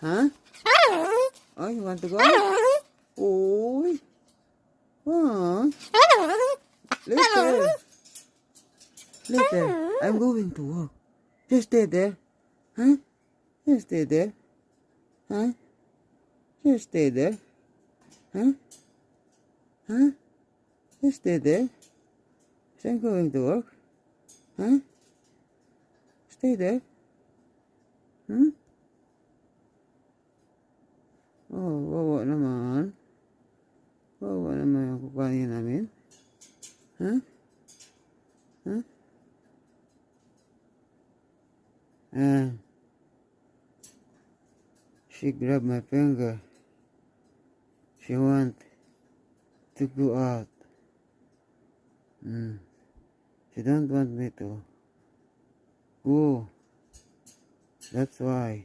Huh? Oh, you want to go? Oh. Oh. Later. Later. I'm going to work. Just stay there. Huh? Just stay there. Huh? Just stay there. Huh? Huh? Just stay there. I'm going to work. Huh? Stay there. Hmm? Oh, wawa naman. Wawa naman yung kukuhanin namin. Huh? Huh? She grabbed my finger. She want to go out. She don't want me to go. That's why.